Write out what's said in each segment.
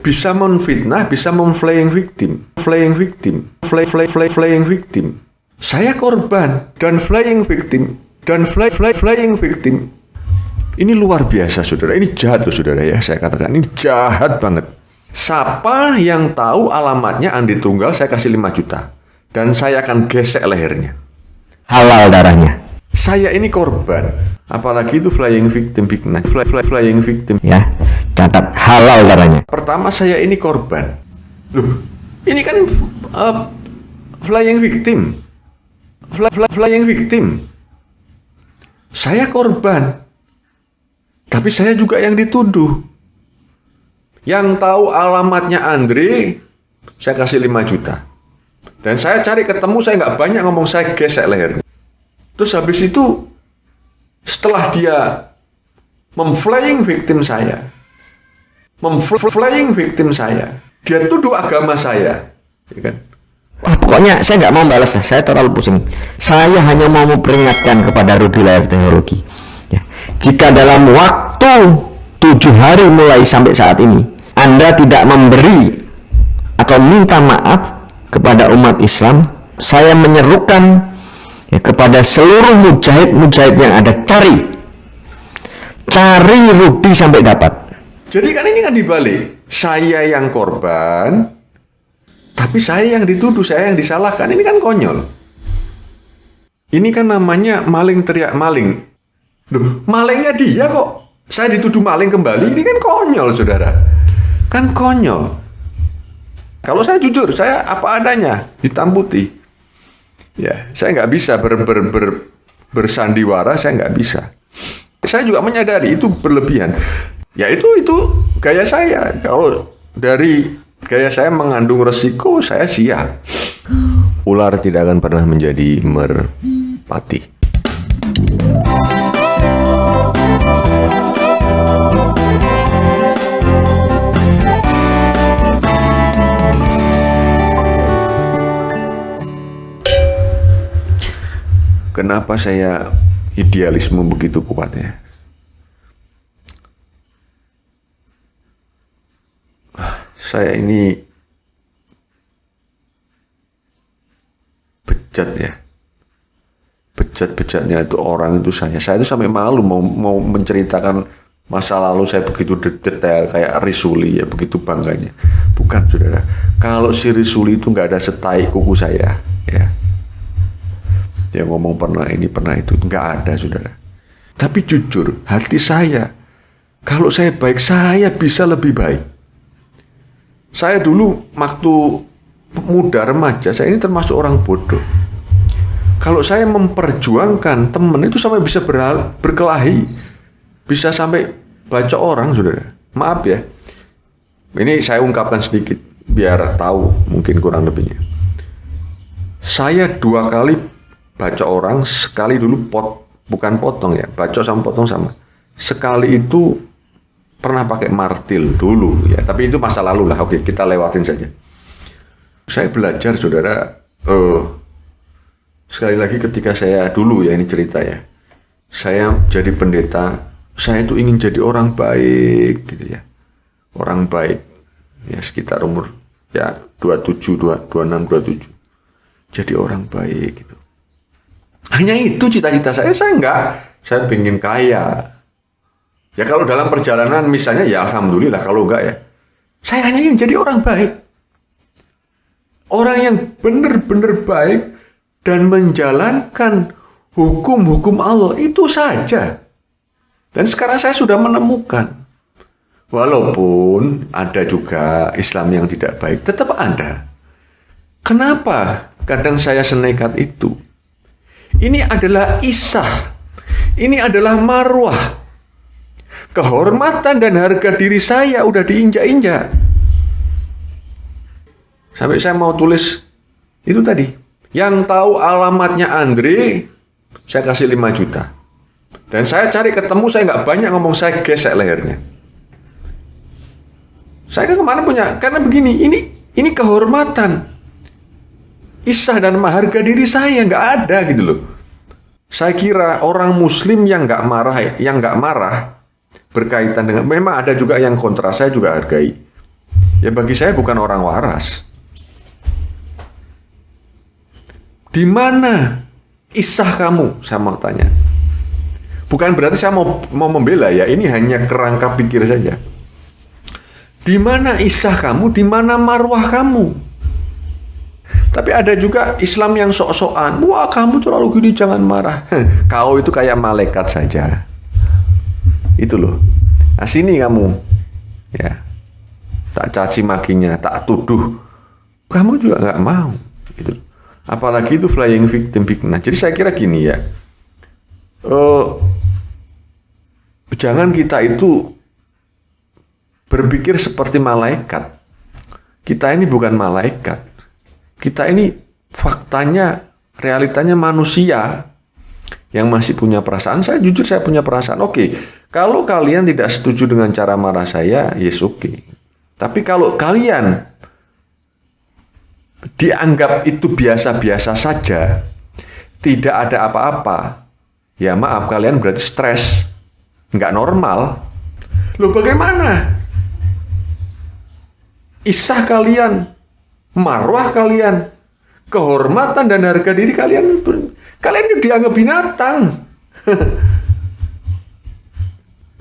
bisa menfitnah, bisa memflaying victim, flaying victim. Saya korban dan flaying victim flying victim. Ini luar biasa, saudara. Ini jahat loh, saudara ya. Saya katakan ini jahat banget. Siapa yang tahu alamatnya Andi Tunggal, saya kasih 5 juta dan saya akan gesek lehernya. Halal darahnya. Saya ini korban, apalagi itu flying victim, flying victim. Ya, catat halal darahnya. Pertama saya ini korban. Loh, ini kan flying victim. Flying victim. Saya korban. Tapi saya juga yang dituduh. Yang tahu alamatnya Andre, saya kasih 5 juta. Dan saya cari ketemu, saya nggak banyak ngomong, saya gesek lehernya. Terus habis itu, setelah dia memflaying victim saya, dia tuduh agama saya, ya kan? Wah, pokoknya saya nggak mau balas, saya terlalu pusing. Saya hanya mau memperingatkan kepada Rudy Layar Teknologi. Ya. Jika dalam waktu 7 hari mulai sampai saat ini, Anda tidak memberi atau minta maaf kepada umat Islam, saya menyerukan ya, kepada seluruh mujahid yang ada, cari Rudy sampai dapat. Jadi kan ini kan dibalik, saya yang korban, tapi saya yang dituduh, saya yang disalahkan. Ini kan konyol. Ini kan namanya maling teriak maling. Loh, malingnya dia kok. Saya dituduh maling kembali. Ini kan konyol, saudara. Kan konyol. Kalau saya jujur, saya apa adanya, hitam putih. Ya, saya nggak bisa bersandiwara, saya nggak bisa. Saya juga menyadari itu berlebihan. Ya itu gaya saya. Kalau dari gaya saya mengandung resiko, saya siap. Ular tidak akan pernah menjadi merpati. Kenapa saya idealisme begitu kuat ya? Saya ini bejat ya. Bejat-bejatnya itu orang itu saya. Saya itu sampai malu mau menceritakan masa lalu saya begitu detail kayak Risuli ya, begitu bangganya. Bukan, saudara. Kalau si Risuli itu nggak ada setai kuku saya ya. Dia ngomong pernah ini pernah itu, nggak ada, saudara. Tapi jujur, hati saya, kalau saya baik, saya bisa lebih baik. Saya dulu waktu muda remaja, saya ini termasuk orang bodoh. Kalau saya memperjuangkan teman itu sampai bisa berkelahi, bisa sampai baca orang, saudara. Maaf ya, ini saya ungkapkan sedikit biar tahu mungkin kurang lebihnya. Saya 2 kali baca orang, sekali dulu bukan potong ya, baca sama potong sama. Sekali itu pernah pakai martil dulu ya, tapi itu masa lalu lah. Oke, kita lewatin saja. Saya belajar, saudara, sekali lagi ketika saya dulu ya, ini cerita ya, saya jadi pendeta, saya itu ingin jadi orang baik gitu ya, orang baik ya, sekitar umur ya 27, 26, 27, jadi orang baik gitu. Hanya itu cita-cita saya enggak, saya pengen kaya. Ya kalau dalam perjalanan misalnya ya alhamdulillah, kalau enggak ya saya hanya ingin jadi orang baik. Orang yang benar-benar baik dan menjalankan hukum-hukum Allah, itu saja. Dan sekarang saya sudah menemukan, walaupun ada juga Islam yang tidak baik, tetap ada. Kenapa kadang saya senekat itu? Ini adalah isah, ini adalah marwah. Kehormatan dan harga diri saya udah diinjak-injak. Sampai saya mau tulis itu tadi. Yang tahu alamatnya Andre, saya kasih 5 juta. Dan saya cari ketemu, saya nggak banyak ngomong, saya gesek lehernya. Saya kan kemana punya, karena begini, ini kehormatan. Isah dan harga diri saya nggak ada gitu loh. Saya kira orang Muslim yang nggak marah berkaitan dengan, memang ada juga yang kontra, saya juga hargai. ya bagi saya bukan orang waras. Di mana isah kamu? Saya mau tanya. Bukan berarti saya mau membela ya, ini hanya kerangka pikir saja. Di mana isah kamu? Di mana marwah kamu? Tapi ada juga Islam yang sok-sokan. Wah, kamu terlalu gini, jangan marah. Kau itu kayak malaikat saja. Itu loh. Nah, sini kamu. Ya. Tak caci makinya, tak tuduh. Kamu juga nggak mau. Gitu. Apalagi itu flying victim. Nah, jadi saya kira gini ya. Jangan kita itu berpikir seperti malaikat. Kita ini bukan malaikat. Kita ini faktanya, realitanya manusia yang masih punya perasaan. Saya jujur, saya punya perasaan. Oke, kalau kalian tidak setuju dengan cara marah saya, yes oke. Tapi kalau kalian dianggap itu biasa-biasa saja, tidak ada apa-apa, ya maaf, kalian berarti stres, nggak normal. Loh bagaimana? Isah kalian, marwah kalian, kehormatan dan harga diri kalian dianggap binatang.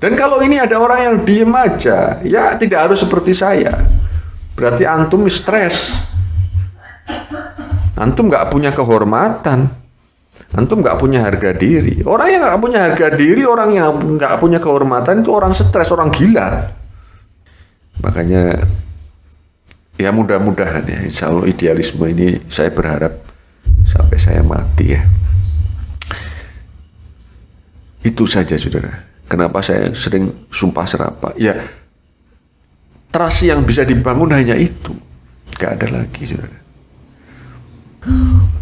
Dan kalau ini ada orang yang diem aja, ya tidak harus seperti saya. Berarti antum stres. Antum nggak punya kehormatan, antum nggak punya harga diri. Orang yang nggak punya harga diri, orang yang nggak punya kehormatan itu orang stres, orang gila. Makanya ya mudah-mudahan ya, insya Allah idealisme ini saya berharap sampai saya mati ya. Itu saja saudara. Kenapa saya sering sumpah serapah? Ya trust yang bisa dibangun hanya itu, nggak ada lagi saudara.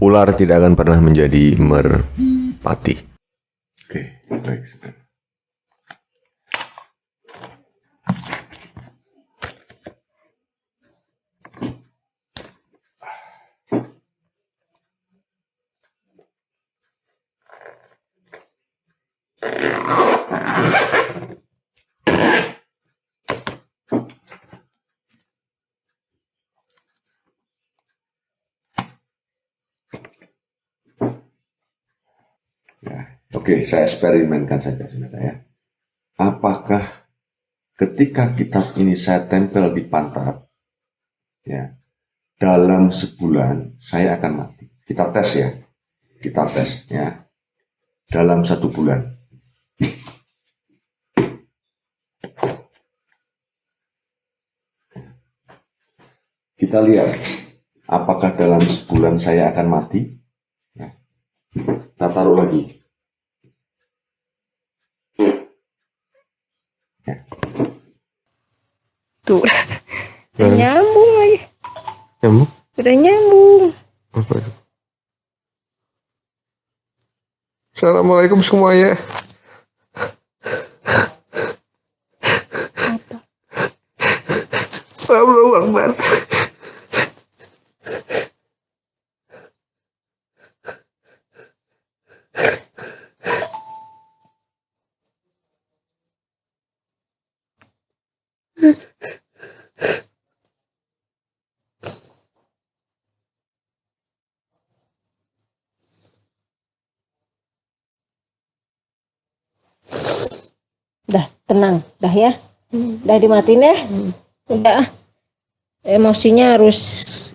Ular tidak akan pernah menjadi merpati. Oke, baik. Oke, saya eksperimenkan saja sebenarnya ya. Apakah ketika kitab ini saya tempel di pantat, ya, dalam sebulan saya akan mati? Kita tes ya, dalam 1 bulan. Kita lihat, apakah dalam sebulan saya akan mati? Ya. Kita taruh lagi. Ya. Tuh, udah nyambung lagi. Nyambung? Udah nyambung. Apa itu? Assalamualaikum semuanya. Allahu Akbar. Dah, tenang. Dah ya. Dah dimatiin ya. Udah. Emosinya harus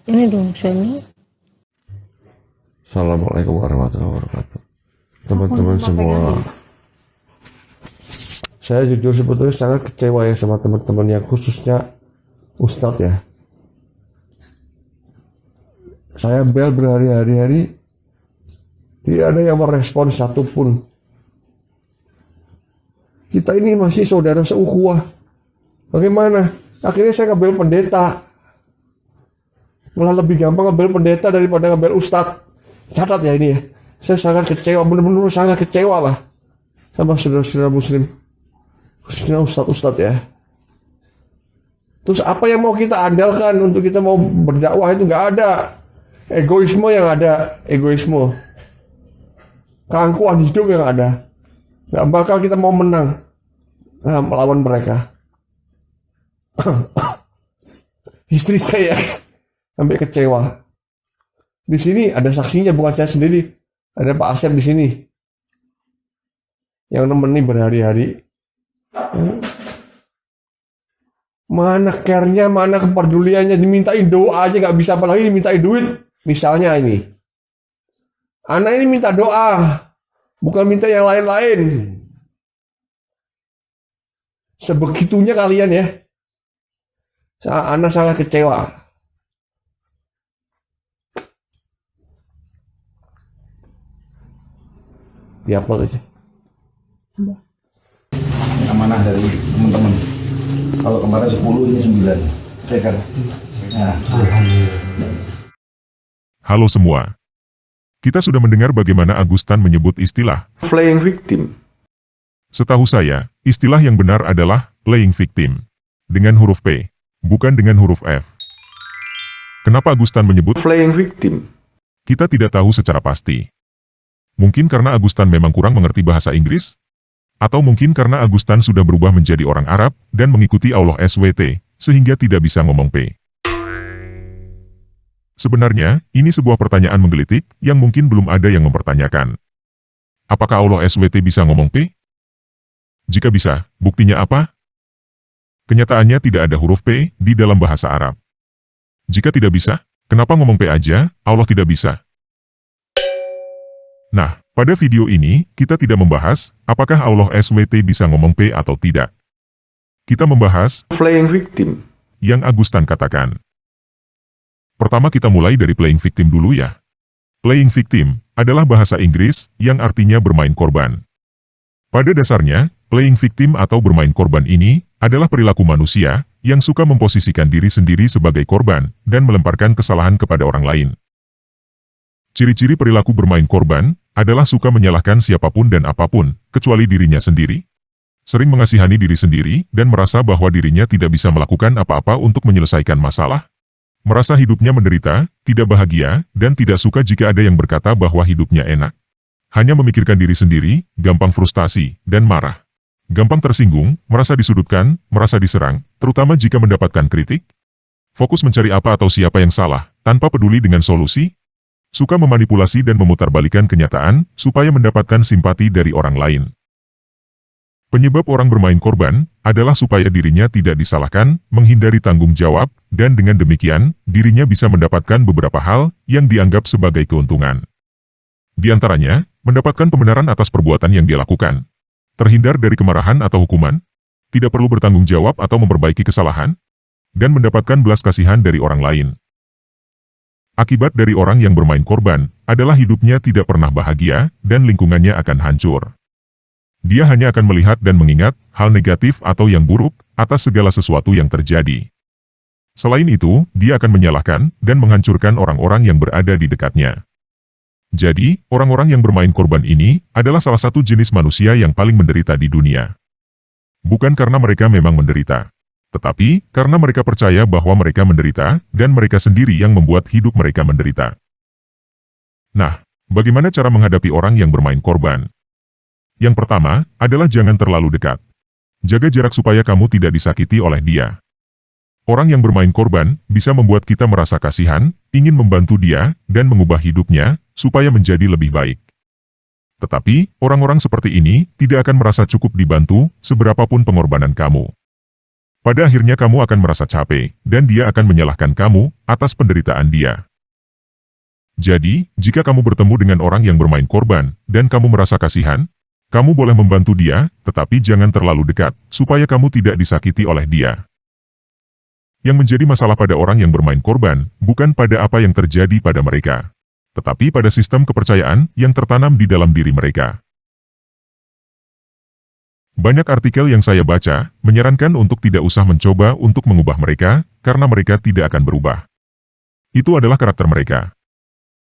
ini dong, suami. Assalamualaikum warahmatullahi wabarakatuh. Teman-teman semua. Saya jujur sebetulnya sangat kecewa ya sama teman-teman yang khususnya Ustadz ya. Saya bel berhari-hari, tidak ada yang merespon satupun. Kita ini masih saudara seukhuwah. Bagaimana? Akhirnya saya ngambil pendeta. Malah lebih gampang ngambil pendeta daripada ngambil ustadz. Catat ya ini ya. Saya sangat kecewa, benar-benar sangat kecewa lah sama saudara-saudara muslim. Khususnya ustadz-ustadz ya. Terus apa yang mau kita andalkan untuk kita mau berdakwah itu nggak ada. Egoisme yang ada, egoisme. Keangkuhan hidup yang ada. Nggak bakal kita mau menang melawan mereka. Istri saya sampai kecewa. Di sini ada saksinya, bukan saya sendiri. Ada Pak Asep di sini yang nemeni berhari-hari. Mana care-nya, mana kepeduliannya, dimintain doa aja nggak bisa, apalagi dimintain duit. Misalnya ini, anak ini minta doa, bukan minta yang lain-lain. Sebegitunya kalian ya. Anak sangat kecewa. Diupload aja. Amanah dari teman-teman. Kalau kemarin 10 ini 9. Ya kan? Nah. Halo semua. Kita sudah mendengar bagaimana Agustan menyebut istilah Playing victim. Setahu saya, istilah yang benar adalah playing victim. Dengan huruf P, bukan dengan huruf F. Kenapa Agustan menyebut Playing victim. kita tidak tahu secara pasti. Mungkin karena Agustan memang kurang mengerti bahasa Inggris? Atau mungkin karena Agustan sudah berubah menjadi orang Arab dan mengikuti Allah SWT, sehingga tidak bisa ngomong P. Sebenarnya, ini sebuah pertanyaan menggelitik yang mungkin belum ada yang mempertanyakan. Apakah Allah SWT bisa ngomong P? Jika bisa, buktinya apa? Kenyataannya tidak ada huruf P di dalam bahasa Arab. Jika tidak bisa, kenapa ngomong P aja, Allah tidak bisa? Nah, pada video ini, kita tidak membahas apakah Allah SWT bisa ngomong P atau tidak. Kita membahas Playing victim. yang Agustan katakan. Pertama kita mulai dari playing victim dulu ya. Playing victim adalah bahasa Inggris yang artinya bermain korban. Pada dasarnya, playing victim atau bermain korban ini adalah perilaku manusia yang suka memposisikan diri sendiri sebagai korban dan melemparkan kesalahan kepada orang lain. Ciri-ciri perilaku bermain korban adalah suka menyalahkan siapapun dan apapun, kecuali dirinya sendiri. Sering mengasihani diri sendiri dan merasa bahwa dirinya tidak bisa melakukan apa-apa untuk menyelesaikan masalah. Merasa hidupnya menderita, tidak bahagia, dan tidak suka jika ada yang berkata bahwa hidupnya enak. Hanya memikirkan diri sendiri, gampang frustasi, dan marah. Gampang tersinggung, merasa disudutkan, merasa diserang, terutama jika mendapatkan kritik. Fokus mencari apa atau siapa yang salah, tanpa peduli dengan solusi. Suka memanipulasi dan memutarbalikkan kenyataan, supaya mendapatkan simpati dari orang lain. Penyebab orang bermain korban, adalah supaya dirinya tidak disalahkan, menghindari tanggung jawab, dan dengan demikian, dirinya bisa mendapatkan beberapa hal, yang dianggap sebagai keuntungan. Di antaranya, mendapatkan pembenaran atas perbuatan yang dia lakukan. Terhindar dari kemarahan atau hukuman, tidak perlu bertanggung jawab atau memperbaiki kesalahan, dan mendapatkan belas kasihan dari orang lain. Akibat dari orang yang bermain korban, adalah hidupnya tidak pernah bahagia, dan lingkungannya akan hancur. Dia hanya akan melihat dan mengingat hal negatif atau yang buruk atas segala sesuatu yang terjadi. Selain itu, dia akan menyalahkan dan menghancurkan orang-orang yang berada di dekatnya. Jadi, orang-orang yang bermain korban ini adalah salah satu jenis manusia yang paling menderita di dunia. Bukan karena mereka memang menderita, tetapi karena mereka percaya bahwa mereka menderita, dan mereka sendiri yang membuat hidup mereka menderita. Nah, bagaimana cara menghadapi orang yang bermain korban? Yang pertama, adalah jangan terlalu dekat. Jaga jarak supaya kamu tidak disakiti oleh dia. Orang yang bermain korban bisa membuat kita merasa kasihan, ingin membantu dia, dan mengubah hidupnya, supaya menjadi lebih baik. Tetapi, orang-orang seperti ini tidak akan merasa cukup dibantu, seberapapun pengorbanan kamu. Pada akhirnya kamu akan merasa capek, dan dia akan menyalahkan kamu atas penderitaan dia. Jadi, jika kamu bertemu dengan orang yang bermain korban, dan kamu merasa kasihan, kamu boleh membantu dia, tetapi jangan terlalu dekat, supaya kamu tidak disakiti oleh dia. Yang menjadi masalah pada orang yang bermain korban, bukan pada apa yang terjadi pada mereka, tetapi pada sistem kepercayaan yang tertanam di dalam diri mereka. Banyak artikel yang saya baca, menyarankan untuk tidak usah mencoba untuk mengubah mereka, karena mereka tidak akan berubah. Itu adalah karakter mereka.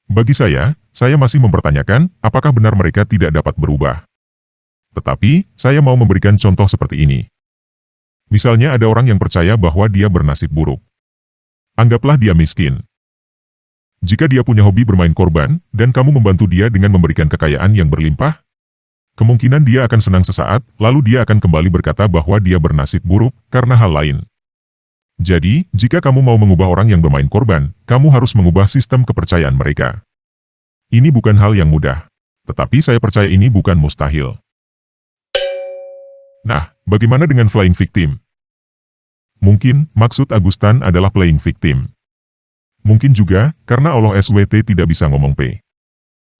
Bagi saya masih mempertanyakan, apakah benar mereka tidak dapat berubah. Tetapi, saya mau memberikan contoh seperti ini. Misalnya ada orang yang percaya bahwa dia bernasib buruk. Anggaplah dia miskin. Jika dia punya hobi bermain korban, dan kamu membantu dia dengan memberikan kekayaan yang berlimpah, kemungkinan dia akan senang sesaat, lalu dia akan kembali berkata bahwa dia bernasib buruk karena hal lain. Jadi, jika kamu mau mengubah orang yang bermain korban, kamu harus mengubah sistem kepercayaan mereka. Ini bukan hal yang mudah, tetapi saya percaya ini bukan mustahil. Nah, bagaimana dengan flying victim? Mungkin, maksud Agustan adalah playing victim. Mungkin juga, karena Allah SWT tidak bisa ngomong P.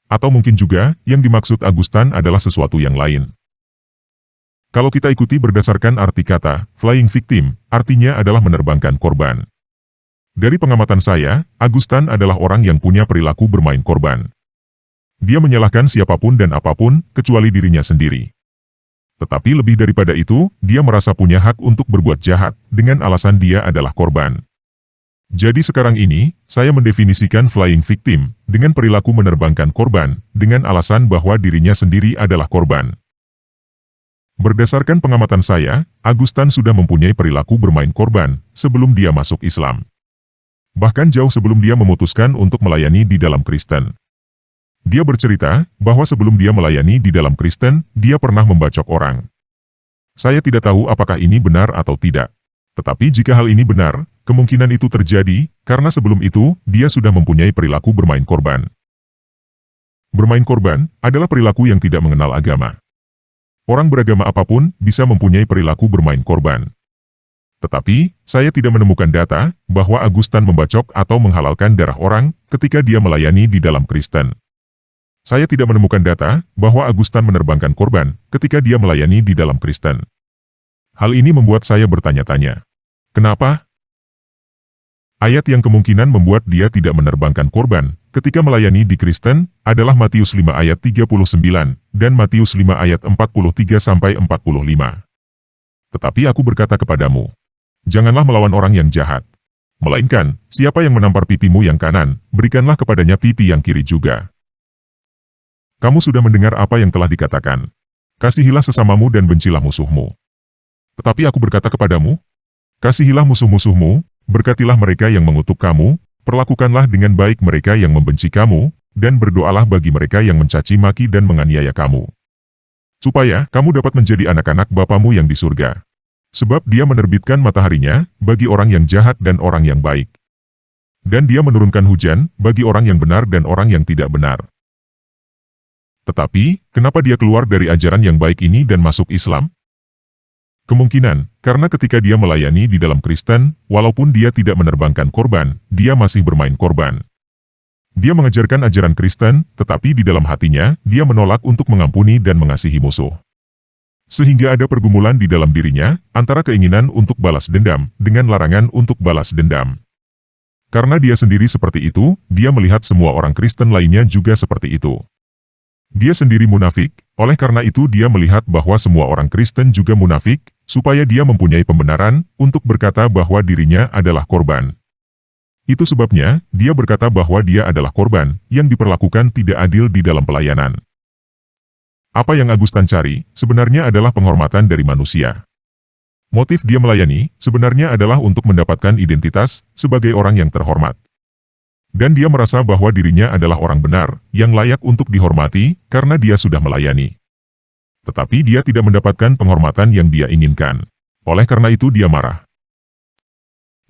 Atau mungkin juga, yang dimaksud Agustan adalah sesuatu yang lain. Kalau kita ikuti berdasarkan arti kata, flying victim, artinya adalah menerbangkan korban. Dari pengamatan saya, Agustan adalah orang yang punya perilaku bermain korban. Dia menyalahkan siapapun dan apapun, kecuali dirinya sendiri. Tetapi lebih daripada itu, dia merasa punya hak untuk berbuat jahat, dengan alasan dia adalah korban. Jadi sekarang ini, saya mendefinisikan flying victim, dengan perilaku menerbangkan korban, dengan alasan bahwa dirinya sendiri adalah korban. Berdasarkan pengamatan saya, Agustan sudah mempunyai perilaku bermain korban sebelum dia masuk Islam. Bahkan jauh sebelum dia memutuskan untuk melayani di dalam Kristen. Dia bercerita bahwa sebelum dia melayani di dalam Kristen, dia pernah membacok orang. Saya tidak tahu apakah ini benar atau tidak. Tetapi jika hal ini benar, kemungkinan itu terjadi karena sebelum itu dia sudah mempunyai perilaku bermain korban. Bermain korban adalah perilaku yang tidak mengenal agama. Orang beragama apapun bisa mempunyai perilaku bermain korban. Tetapi, saya tidak menemukan data bahwa Agustan membacok atau menghalalkan darah orang ketika dia melayani di dalam Kristen. Saya tidak menemukan data bahwa Agustan menerbangkan korban ketika dia melayani di dalam Kristen. Hal ini membuat saya bertanya-tanya. Kenapa? Ayat yang kemungkinan membuat dia tidak menerbangkan korban ketika melayani di Kristen adalah Matius 5 ayat 39 dan Matius 5 ayat 43-45. Tetapi aku berkata kepadamu, janganlah melawan orang yang jahat. Melainkan, siapa yang menampar pipimu yang kanan, berikanlah kepadanya pipi yang kiri juga. Kamu sudah mendengar apa yang telah dikatakan. Kasihilah sesamamu dan bencilah musuhmu. Tetapi aku berkata kepadamu, kasihilah musuh-musuhmu, berkatilah mereka yang mengutuk kamu, perlakukanlah dengan baik mereka yang membenci kamu, dan berdoalah bagi mereka yang mencaci maki dan menganiaya kamu. Supaya kamu dapat menjadi anak-anak Bapamu yang di surga. Sebab dia menerbitkan mataharinya bagi orang yang jahat dan orang yang baik. Dan dia menurunkan hujan bagi orang yang benar dan orang yang tidak benar. Tetapi, kenapa dia keluar dari ajaran yang baik ini dan masuk Islam? Kemungkinan, karena ketika dia melayani di dalam Kristen, walaupun dia tidak menerbangkan korban, dia masih bermain korban. Dia mengajarkan ajaran Kristen, tetapi di dalam hatinya, dia menolak untuk mengampuni dan mengasihi musuh. Sehingga ada pergumulan di dalam dirinya, antara keinginan untuk balas dendam, dengan larangan untuk balas dendam. Karena dia sendiri seperti itu, dia melihat semua orang Kristen lainnya juga seperti itu. Dia sendiri munafik, oleh karena itu dia melihat bahwa semua orang Kristen juga munafik, supaya dia mempunyai pembenaran untuk berkata bahwa dirinya adalah korban. Itu sebabnya, dia berkata bahwa dia adalah korban, yang diperlakukan tidak adil di dalam pelayanan. Apa yang Agustan cari, sebenarnya adalah penghormatan dari manusia. Motif dia melayani, sebenarnya adalah untuk mendapatkan identitas, sebagai orang yang terhormat. Dan dia merasa bahwa dirinya adalah orang benar, yang layak untuk dihormati, karena dia sudah melayani. Tetapi dia tidak mendapatkan penghormatan yang dia inginkan. Oleh karena itu dia marah.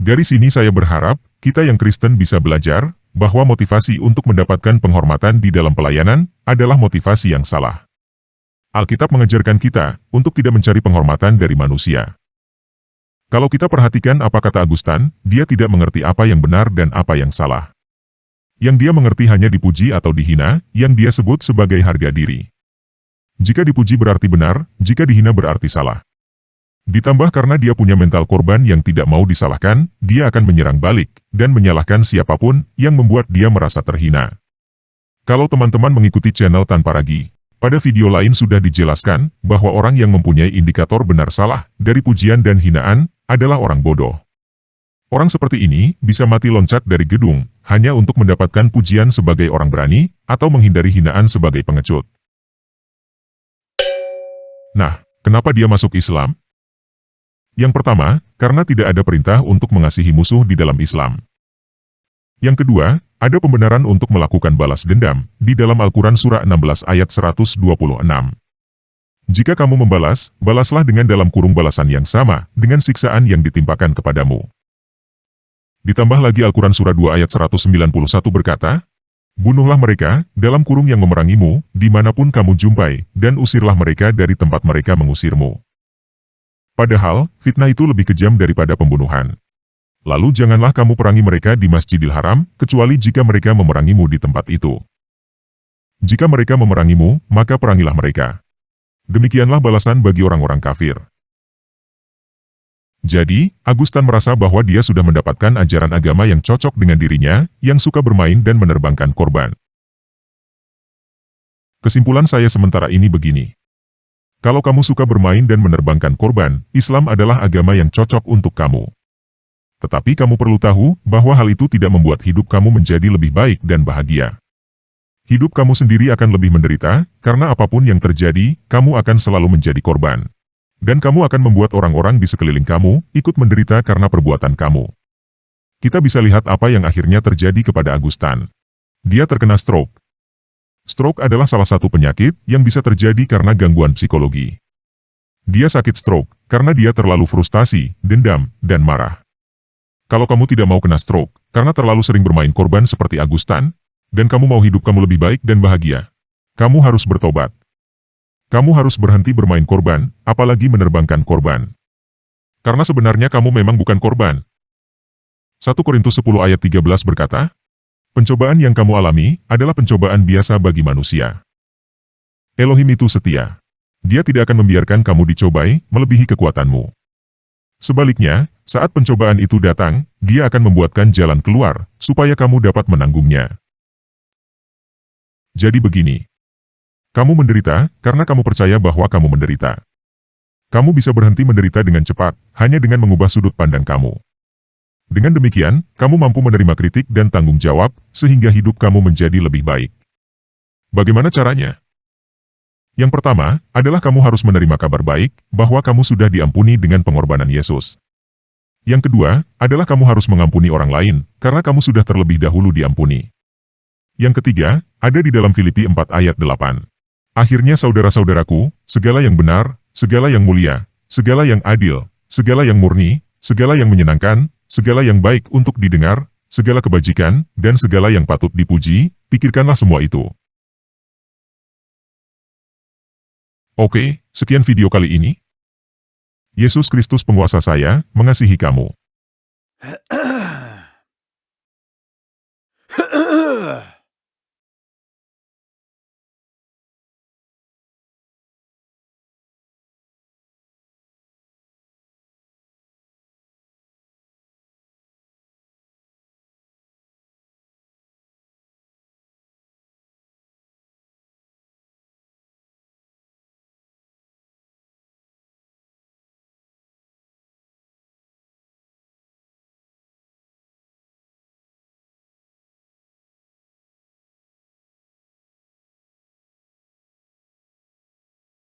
Dari sini saya berharap, kita yang Kristen bisa belajar, bahwa motivasi untuk mendapatkan penghormatan di dalam pelayanan, adalah motivasi yang salah. Alkitab mengajarkan kita, untuk tidak mencari penghormatan dari manusia. Kalau kita perhatikan apa kata Agustan, dia tidak mengerti apa yang benar dan apa yang salah. Yang dia mengerti hanya dipuji atau dihina, yang dia sebut sebagai harga diri. Jika dipuji berarti benar, jika dihina berarti salah. Ditambah karena dia punya mental korban yang tidak mau disalahkan, dia akan menyerang balik, dan menyalahkan siapapun yang membuat dia merasa terhina. Kalau teman-teman mengikuti channel Tanpa Ragi, pada video lain sudah dijelaskan, bahwa orang yang mempunyai indikator benar salah, dari pujian dan hinaan, adalah orang bodoh. Orang seperti ini bisa mati loncat dari gedung, hanya untuk mendapatkan pujian sebagai orang berani, atau menghindari hinaan sebagai pengecut. Nah, kenapa dia masuk Islam? Yang pertama, karena tidak ada perintah untuk mengasihi musuh di dalam Islam. Yang kedua, ada pembenaran untuk melakukan balas dendam, di dalam Al-Quran Surah 16 ayat 126. Jika kamu membalas, balaslah dengan dalam kurung balasan yang sama, dengan siksaan yang ditimpakan kepadamu. Ditambah lagi Al-Quran Surah 2 ayat 191 berkata, bunuhlah mereka, dalam kurung yang memerangimu, dimanapun kamu jumpai, dan usirlah mereka dari tempat mereka mengusirmu. Padahal, fitnah itu lebih kejam daripada pembunuhan. Lalu janganlah kamu perangi mereka di Masjidil Haram, kecuali jika mereka memerangimu di tempat itu. Jika mereka memerangimu, maka perangilah mereka. Demikianlah balasan bagi orang-orang kafir. Jadi, Agustan merasa bahwa dia sudah mendapatkan ajaran agama yang cocok dengan dirinya, yang suka bermain dan menerbangkan korban. Kesimpulan saya sementara ini begini. Kalau kamu suka bermain dan menerbangkan korban, Islam adalah agama yang cocok untuk kamu. Tetapi kamu perlu tahu bahwa hal itu tidak membuat hidup kamu menjadi lebih baik dan bahagia. Hidup kamu sendiri akan lebih menderita, karena apapun yang terjadi, kamu akan selalu menjadi korban. Dan kamu akan membuat orang-orang di sekeliling kamu ikut menderita karena perbuatan kamu. Kita bisa lihat apa yang akhirnya terjadi kepada Agustan. Dia terkena stroke. Stroke adalah salah satu penyakit yang bisa terjadi karena gangguan psikologi. Dia sakit stroke karena dia terlalu frustasi, dendam, dan marah. Kalau kamu tidak mau kena stroke karena terlalu sering bermain korban seperti Agustan, dan kamu mau hidup kamu lebih baik dan bahagia, kamu harus bertobat. Kamu harus berhenti bermain korban, apalagi menerbangkan korban. Karena sebenarnya kamu memang bukan korban. 1 Korintus 10 ayat 13 berkata, pencobaan yang kamu alami adalah pencobaan biasa bagi manusia. Elohim itu setia. Dia tidak akan membiarkan kamu dicobai melebihi kekuatanmu. Sebaliknya, saat pencobaan itu datang, dia akan membuatkan jalan keluar, supaya kamu dapat menanggungnya. Jadi begini. Kamu menderita karena kamu percaya bahwa kamu menderita. Kamu bisa berhenti menderita dengan cepat, hanya dengan mengubah sudut pandang kamu. Dengan demikian, kamu mampu menerima kritik dan tanggung jawab, sehingga hidup kamu menjadi lebih baik. Bagaimana caranya? Yang pertama, adalah kamu harus menerima kabar baik, bahwa kamu sudah diampuni dengan pengorbanan Yesus. Yang kedua, adalah kamu harus mengampuni orang lain, karena kamu sudah terlebih dahulu diampuni. Yang ketiga, ada di dalam Filipi 4 ayat 8. Akhirnya saudara-saudaraku, segala yang benar, segala yang mulia, segala yang adil, segala yang murni, segala yang menyenangkan, segala yang baik untuk didengar, segala kebajikan, dan segala yang patut dipuji, pikirkanlah semua itu. Oke, sekian video kali ini. Yesus Kristus penguasa saya, mengasihi kamu.